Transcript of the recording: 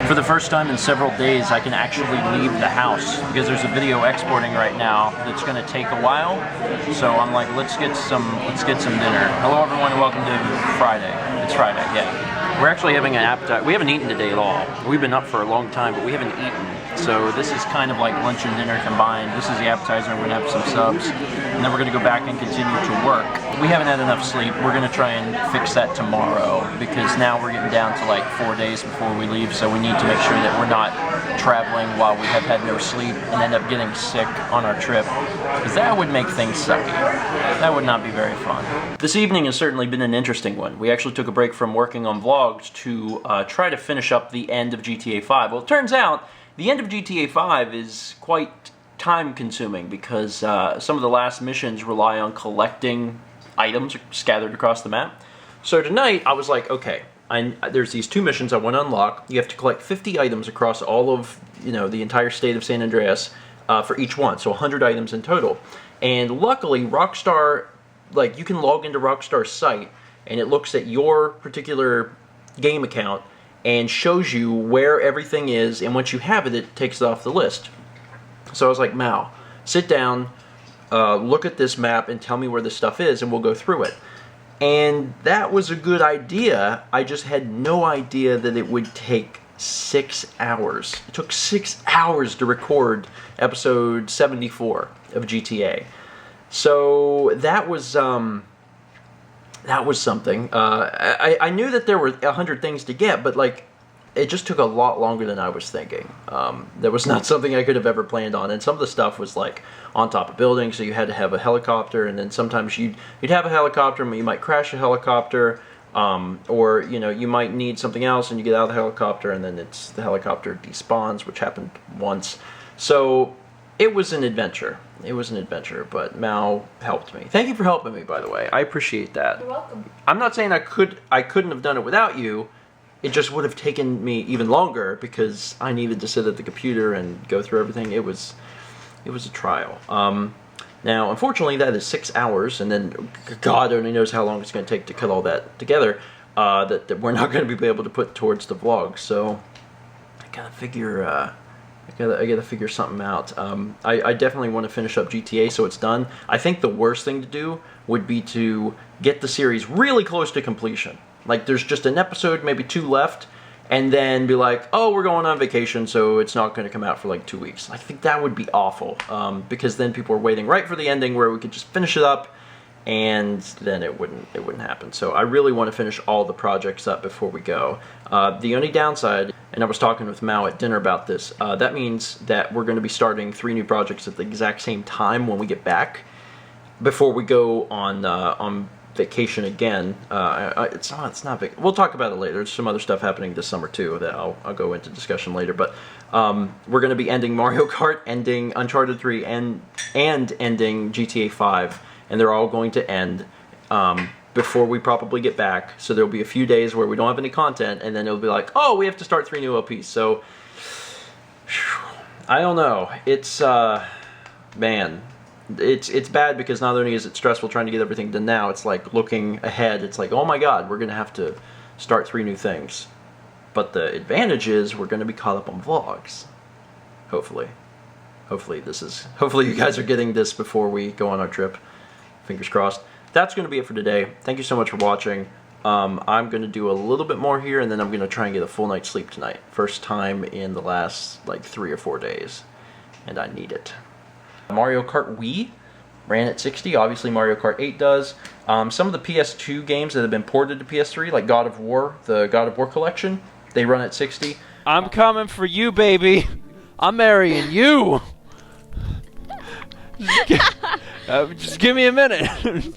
For the first time in several days, I can actually leave the house because there's a video exporting right now that's going to take a while. So I'm like, let's get some dinner. Hello everyone and welcome to Friday. It's Friday, yeah. We're actually having an appetite. We haven't eaten today at all. We've been up for a long time, but we haven't eaten. So this is kind of like lunch and dinner combined. This is the appetizer. We're gonna have some subs, and then we're gonna go back and continue to work. We haven't had enough sleep. We're gonna try and fix that tomorrow because now we're getting down to like 4 days before we leave. So we need to make sure that we're not traveling while we have had no sleep and end up getting sick on our trip, because that would make things sucky. That would not be very fun. This evening has certainly been an interesting one. We actually took a break from working on vlogs to try to finish up the end of GTA 5. Well, it turns out the end of GTA 5 is quite time-consuming because some of the last missions rely on collecting items scattered across the map. So tonight, I was like, okay, there's these 2 missions I want to unlock. You have to collect 50 items across all of, the entire state of San Andreas for each one, so 100 items in total. And luckily, Rockstar, you can log into Rockstar's site, and it looks at your particular game account and shows you where everything is, and once you have it, it takes it off the list. So I was like, Mao, sit down, look at this map, and tell me where this stuff is, and we'll go through it. And that was a good idea. I just had no idea that it would take 6 hours. It took 6 hours to record episode 74 of GTA. So that was something. I knew that there were 100 things to get, but it just took a lot longer than I was thinking. That was not something I could have ever planned on, and some of the stuff was on top of buildings, so you had to have a helicopter, and then sometimes you'd have a helicopter, but you might crash a helicopter, or you might need something else, and you get out of the helicopter, and then the helicopter despawns, which happened once. So it was an adventure. It was an adventure, but Mao helped me. Thank you for helping me, by the way. I appreciate that. You're welcome. I'm not saying I couldn't have done it without you. It just would have taken me even longer because I needed to sit at the computer and go through everything. It was a trial. Now, unfortunately, that is 6 hours, and then God only knows how long it's going to take to cut all that together. That we're not going to be able to put towards the vlog. So I gotta figure. I gotta figure something out. I definitely want to finish up GTA so it's done. I think the worst thing to do would be to get the series really close to completion. There's just an episode, maybe 2 left, and then be like, oh, we're going on vacation, so it's not going to come out for 2 weeks. I think that would be awful, because then people are waiting right for the ending where we could just finish it up, and then it wouldn't happen. So I really want to finish all the projects up before we go. The only downside, and I was talking with Mao at dinner about this, that means that we're going to be starting 3 new projects at the exact same time when we get back, before we go on vacation again. It's not big. We'll talk about it later. There's some other stuff happening this summer too that I'll go into discussion later. But we're going to be ending Mario Kart, ending Uncharted 3, and ending GTA 5. And they're all going to end before we probably get back. So there'll be a few days where we don't have any content, and then it'll be like, oh, we have to start 3 new LPs. So, I don't know. It's, man, it's bad because not only is it stressful trying to get everything done now, it's like looking ahead. It's like, oh my God, we're going to have to start 3 new things. But the advantage is we're going to be caught up on vlogs. Hopefully. Hopefully you guys are getting this before we go on our trip. Fingers crossed. That's going to be it for today. Thank you so much for watching. I'm going to do a little bit more here, and then I'm going to try and get a full night's sleep tonight. First time in the last 3 or 4 days, and I need it. Mario Kart Wii ran at 60. Obviously Mario Kart 8 does. Some of the PS2 games that have been ported to PS3, like God of War, the God of War collection, they run at 60. I'm coming for you, baby. I'm marrying you. Just give me a minute.